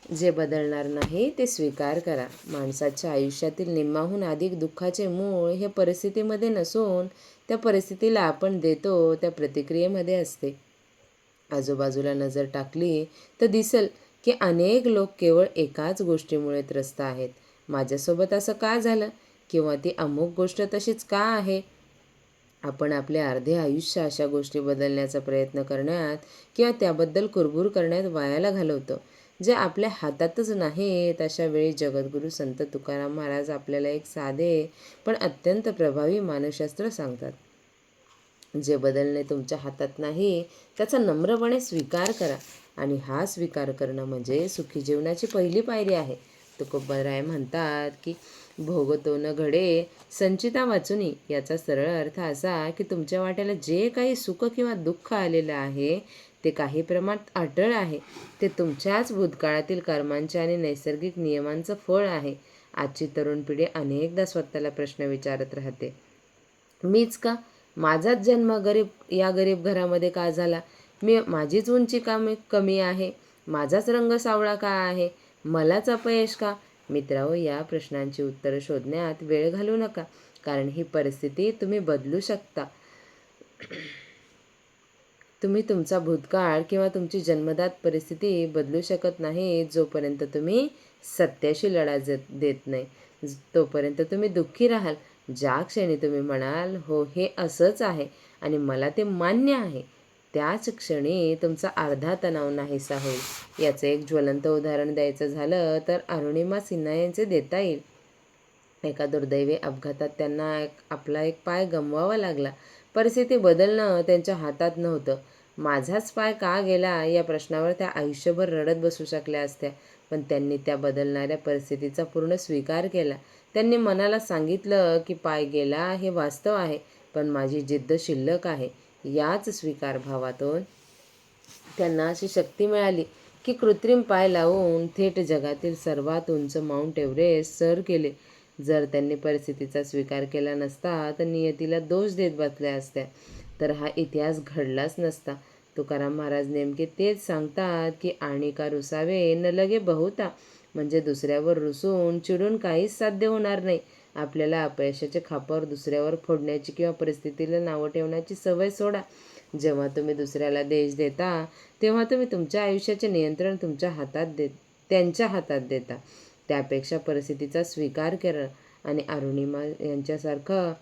जे बदलणार नाही ते स्वीकार करा. माणसाच्या आयुष्यातील निम्माहून अधिक दुःखाचे मूळ हे परिस्थितीमध्ये नसून त्या परिस्थितीला आपण देतो त्या प्रतिक्रियेमध्ये असते. आजूबाजूला नजर टाकली तर दिसेल की अनेक लोक केवळ एकाच गोष्टीमुळे त्रस्त आहेत. माझ्यासोबत असं का झालं? किंवा ती अमुक गोष्ट तशीच का आहे? आपण आपले अर्धे आयुष्य अशा गोष्टी बदलण्याचा प्रयत्न करण्यात किंवा त्याबद्दल कुरबुर करण्यात वायाला घालवतो, जे आपल्या हातातच नाहीत. अशा वेळी जगद्गुरू संत तुकाराम महाराज आपल्याला एक साधे पण अत्यंत प्रभावी मानसशास्त्र सांगतात. जे बदलणे तुमच्या हातात नाही त्याचा नम्रपणे स्वीकार करा. आणि हा स्वीकार करणं म्हणजे सुखी जीवनाची पहिली पायरी आहे. तुकोबराय म्हणतात की भोगतो न घडे संचिता वाचुनी. याचा सरळ अर्थ असा की तुमच्या वाट्याला जे काही सुख किंवा दुःख आलेलं आहे ते काही प्रमाणात अटळ आहे. ते तुमच्याच भूतकाळातील कर्मांच्या आणि नैसर्गिक नियमांचं फळ आहे. आजची तरुण पिढी अनेकदा स्वतःला प्रश्न विचारत राहते, मीच का? माझाच जन्म गरीब घरामध्ये का झाला? माझीच उंची कमी आहे? माझाच रंग सावळा का आहे? मलाच अपयश का? मित्रांनो, या प्रश्नांची उत्तरं शोधण्यात वेळ घालवू नका, कारण ही परिस्थिती तुम्ही बदलू शकता. तुम्ही तुमचा भूतकाळ किंवा तुमची जन्मदात परिस्थिती बदलू शकत नाही. जोपर्यंत तुम्ही सत्याशी लढा देत नाही तोपर्यंत तुम्ही दुःखी राहाल. ज्या क्षणी तुम्ही म्हणाल, हो हे असंच आहे आणि मला ते मान्य आहे, त्याच क्षणी तुमचा अर्धा तणाव नाहीसा होईल. याचं एक ज्वलंत उदाहरण द्यायचं झालं तर अरुणिमा सिन्हा यांचे देता येईल. एका दुर्दैवी अपघातात त्यांना आपला एक पाय गमवावा लागला. परिस्थिती बदलणं त्यांच्या हातात नव्हतं. माझाच पाय का गेला या प्रश्नावर त्या आयुष्यभर रडत बसू शकल्या असत्या, पण त्यांनी त्या बदलणाऱ्या परिस्थितीचा पूर्ण स्वीकार केला. त्यांनी मनाला सांगितलं की पाय गेला हे वास्तव आहे, पण माझी जिद्द शिल्लक आहे. याच स्वीकार भावातून त्यांना अशी शक्ती मिळाली की कृत्रिम पाय लावून थेट जगातील सर्वात उंच माउंट एव्हरेस्ट सर केले. जर त्यांनी परिस्थितीचा स्वीकार केला नसता तर नियतीला दोष देत बसल्या असत्या, तर हा इतिहास घडलाच नसता. तुकाराम महाराज नेमके तेच सांगतात की आणि का रुसावे न लगे बहुता. म्हणजे दुसऱ्यावर रुसून चिडून काहीच साध्य होणार नाही. आपल्याला अपयशाच्या खापावर दुसऱ्यावर फोडण्याची किंवा परिस्थितीला नावं ठेवण्याची सवय सोडा. जेव्हा तुम्ही दुसऱ्याला देश देता तेव्हा तुम्ही तुमच्या आयुष्याचे नियंत्रण त्यांच्या हातात देता. त्यापेक्षा परिस्थितीचा स्वीकार करा आणि अरुणिमा यांच्यासारखं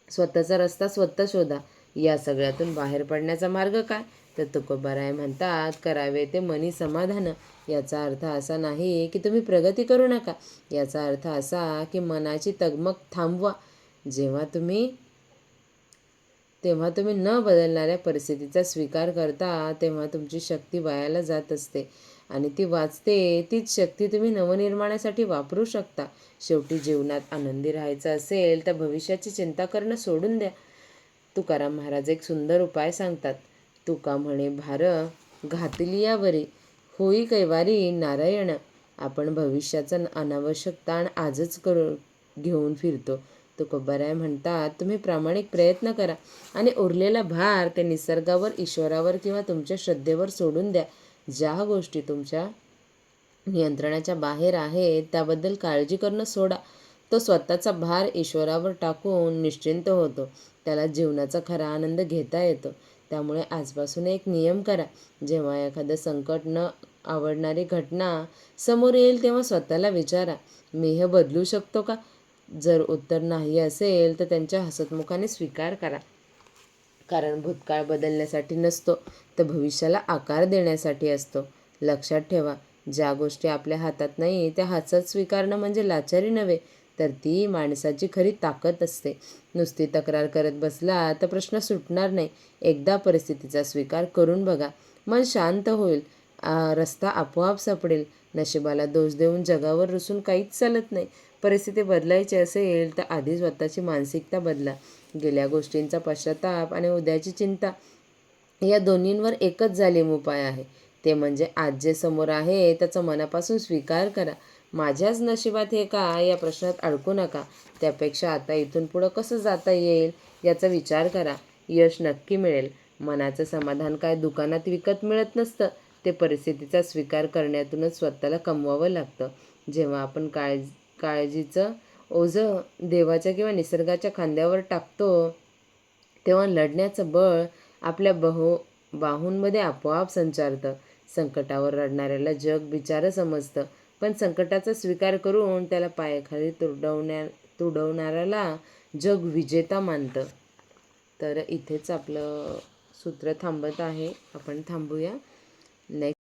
स्वतःचा रस्ता स्वतः शोधा. या सगळ्यातून बाहेर पडण्याचा मार्ग काय? तर तुकोबाराय म्हणतात, करावे ते मनी समाधान. याचा अर्थ असा नाही की तुम्ही प्रगती करू नका. याचा अर्थ असा की मनाची तगमग थांबवा. तेव्हा तुम्ही न बदलणाऱ्या परिस्थितीचा स्वीकार करता तेव्हा तुमची शक्ती वायाला जात असते आणि ती वाचते. तीच शक्ती तुम्ही नवनिर्माणासाठी वापरू शकता. शेवटी जीवनात आनंदी राहायचं असेल तर भविष्याची चिंता करणं सोडून द्या. तुकाराम महाराज एक सुंदर उपाय सांगतात. तुका म्हणे भार घातलियावरी होई कैवारी नारायण. आपण भविष्याचा अनावश्यक ताण आजच घेऊन फिरतो. तुकोबाराय म्हणतात, तुम्ही प्रामाणिक प्रयत्न करा आणि उरलेला भार ते निसर्गावर, ईश्वरावर किंवा तुमच्या श्रद्धेवर सोडून द्या. ज्या गोष्टी तुमच्या नियंत्रणाच्या बाहेर आहेत त्याबद्दल काळजी करणं सोडा. तो स्वतःचा भार ईश्वरावर टाकून निश्चिंत होतो. त्याला जीवनाचा खरा आनंद घेता येतो. त्यामुळे आजपासून एक नियम करा. जेव्हा एखादं संकट न आवडणारी घटना समोर येईल तेव्हा स्वतःला विचारा, मी हे बदलू शकतो का? जर उत्तर नाही असेल तर त्यांच्या हसतमुखाने स्वीकार करा. कारण भूतकाळ बदलण्यासाठी नसतो तर भविष्याला आकार देण्यासाठी असतो. लक्षात ठेवा, ज्या गोष्टी आपल्या हातात नाही त्या हसत स्वीकारणं म्हणजे लाचारी नव्हे, तर ती माणसाची खरी ताकद असते. नुसती तक्रार करत बसला तर प्रश्न सुटणार नाही. एकदा परिस्थितीचा स्वीकार करून बघा, मन शांत होईल. रस्ता आपोआप सापडेल. नशिबाला दोष देऊन जगावर रुसून काहीच चालत नाही. परिस्थिती बदलायची असेल तर आधी स्वतःची मानसिकता बदला. गेल्या गोष्टींचा पश्चाताप आणि उद्याची चिंता या दोन्हींवर एकच जालिम उपाय आहे. ते म्हणजे आज जे समोर आहे त्याचा मनापासून स्वीकार करा. माझ्याच नशिबात हे का या प्रश्नात अडकू नका. त्यापेक्षा आता इथून पुढं कसं जाता येईल याचा विचार करा. यश नक्की मिळेल. मनाचं समाधान काय दुकानात विकत मिळत नसतं, ते परिस्थितीचा स्वीकार करण्यातूनच स्वतःला कमवावं लागतं. जेव्हा आपण काळजीचं ओझं देवाच्या किंवा निसर्गाच्या खांद्यावर टाकतो, तेव्हा लढण्याचं बळ आपल्या बाहूंमध्ये आपोआप संचारतं. संकटावर रडणाऱ्याला जग बिचारं समजतं, पण संकटाचा स्वीकार करून त्याला पायाखाली तुडवणाऱ्याला जग विजेता मानतं. तर इथेच आपलं सूत्र थांबत आहे. आपण थांबूया. नेक्स्ट